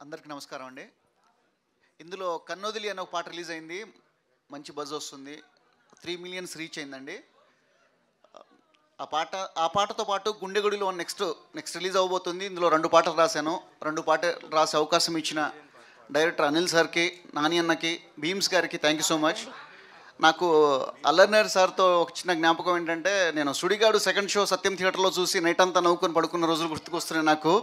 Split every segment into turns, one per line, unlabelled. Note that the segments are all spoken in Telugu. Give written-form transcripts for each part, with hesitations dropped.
అందరికీ నమస్కారం అండి. ఇందులో కన్నొదిలి అనే ఒక పాట రిలీజ్ అయింది. మంచి బజ్ వస్తుంది. 3 మిలియన్స్ రీచ్ అయిందండి. ఆ పాటతో పాటు గుండె గుడిలో నెక్స్ట్ రిలీజ్ అవ్వబోతుంది. ఇందులో 2 పాటలు రాశాను. 2 పాటలు రాసే అవకాశం ఇచ్చిన డైరెక్టర్ అనిల్ సార్కి, నాని అన్నకి, భీమ్స్ గారికి థ్యాంక్ యూ సో మచ్. నాకు అల్లర్నర్ సార్తో ఒక చిన్న జ్ఞాపకం ఏంటంటే, నేను సుడిగాడు సెకండ్ షో సత్యం థియేటర్లో చూసి నైట్ అంతా నవ్వుకొని పడుకున్న రోజులు గుర్తుకొస్తున్నాయి నాకు.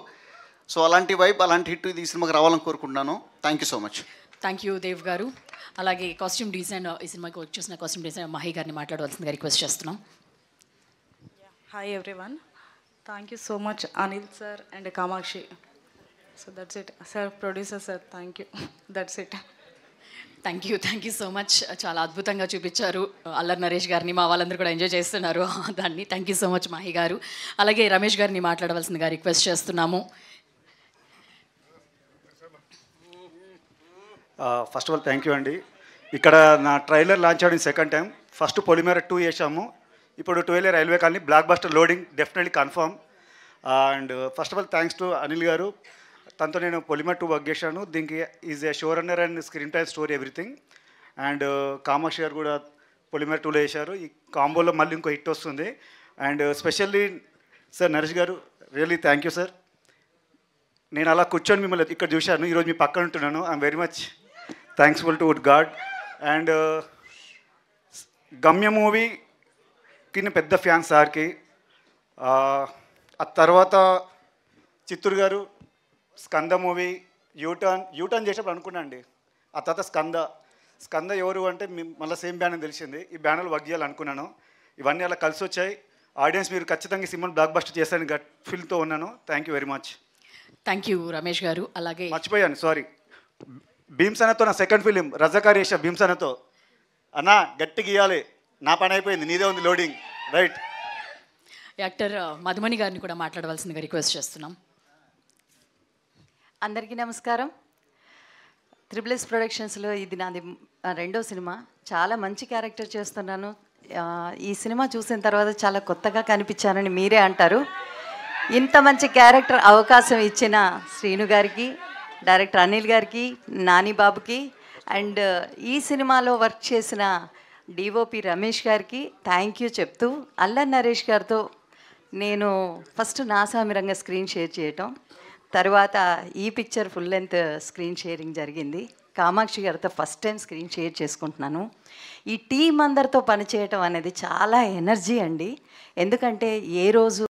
సో అలాంటి వైబ్, అలాంటి హిట్ ఈ సినిమాకి రావాలని కోరుకుంటున్నాను. Thank you so much.
Thank you Dev గారు. అలాగే కాస్ట్యూమ్ డిజైన్, ఈ సినిమాకి వచ్చేసిన కాస్ట్యూమ్ డిజైన్ మహి గారిని మాట్లాడవలసిందిగా రిక్వెస్ట్ చేస్తున్నాం.
Hi everyone, thank you so much Anil sir and Kamakshi. So that's it sir. Producer sir, thank you. That's it.
Thank you so much. చాలా అద్భుతంగా చూపించారు అల్లరి నరేష్ గారిని. మా వాళ్ళందరూ కూడా ఎంజాయ్ చేస్తున్నారు దాన్ని. Thank you so much Mahi గారు. అలాగే రమేష్ గారిని మాట్లాడవలసిందిగా రిక్వెస్ట్ చేస్తున్నాము.
First of all thank you అండి. ఇక్కడ నా ట్రైలర్ లాంచ్ అవడం సెకండ్ టైం. ఫస్ట్ పొలిమేర 2 చేసాము, ఇప్పుడు 12 railway colony block buster loading definitely confirm. And first of all thanks to Anil గారు. తనతో నేను పొలిమేర 2 వర్క్ చేశాను. దీనికి is a show runner and screen time story everything. And Kamakshi గారు కూడా పొలిమేర 2లో వేశారు. ఈ కాంబోలో మళ్ళీ ఇంకో హిట్ వస్తుంది. అండ్ స్పెషల్లీ సార్ నరేష్ గారు, రియల్లీ థ్యాంక్ యూ సార్. నేను అలా కూర్చొని మిమ్మల్ని ఇక్కడ చూశాను, ఈరోజు మీ పక్కన ఉంటున్నాను. I'm very much థ్యాంక్స్ఫుల్ to God. And గమ్య మూవీకి నేను పెద్ద ఫ్యాన్ సార్కి. ఆ తర్వాత చిత్తూరు గారు స్కంద మూవీ యూటర్న్ చేసేప్పుడు అనుకున్నా అండి. ఆ తర్వాత స్కంద ఎవరు అంటే మళ్ళీ సేమ్ బ్యానర్ తెలిసింది. ఈ బ్యానర్లు వర్క్ చేయాలనుకున్నాను. ఇవన్నీ అలా కలిసి వచ్చాయి. ఆడియన్స్ మీరు ఖచ్చితంగా ఈ సినిమాని బ్లాక్ బస్టర్ చేస్తారని గట్ ఫీల్తో ఉన్నాను. Thank you very much.
Thank you Ramesh గారు. అలాగే
మర్చిపోయాను, సారీ. భీమ్స్ అన్నతో నా సెకండ్ ఫిలిం రజాకార్ చేసా. భీమ్స్ అన్నతో అన్నా గట్టిగా ఇవ్వాలి, నా పని అయిపోయింది, నీదే ఉంది లోడింగ్. రైట్.
యాక్టర్ మధుమణి గారిని కూడా మాట్లాడవలసిందిగా రిక్వెస్ట్ చేస్తున్నాం.
అందరికీ నమస్కారం. త్రిబుల్ ఎస్ ప్రొడక్షన్స్లో ఇది నాది 2వ సినిమా. చాలా మంచి క్యారెక్టర్ చేస్తున్నాను. ఈ సినిమా చూసిన తర్వాత చాలా కొత్తగా కనిపించానని మీరే అంటారు. ఇంత మంచి క్యారెక్టర్ అవకాశం ఇచ్చిన శ్రీను గారికి, డైరెక్టర్ అనిల్ గారికి, నాని బాబుకి, అండ్ ఈ సినిమాలో వర్క్ చేసిన డిఓపి రమేష్ గారికి థ్యాంక్ యూ చెప్తూ, అల్లరి నరేష్ గారితో నేను ఫస్ట్ నాసామిరంగా స్క్రీన్ షేర్ చేయటం, తర్వాత ఈ picture full length screen sharing జరిగింది. కామాక్షి గారితో ఫస్ట్ టైం స్క్రీన్ షేర్ చేసుకుంటున్నాను. ఈ టీం అందరితో పనిచేయటం అనేది చాలా ఎనర్జీ అండి. ఎందుకంటే ఏ రోజు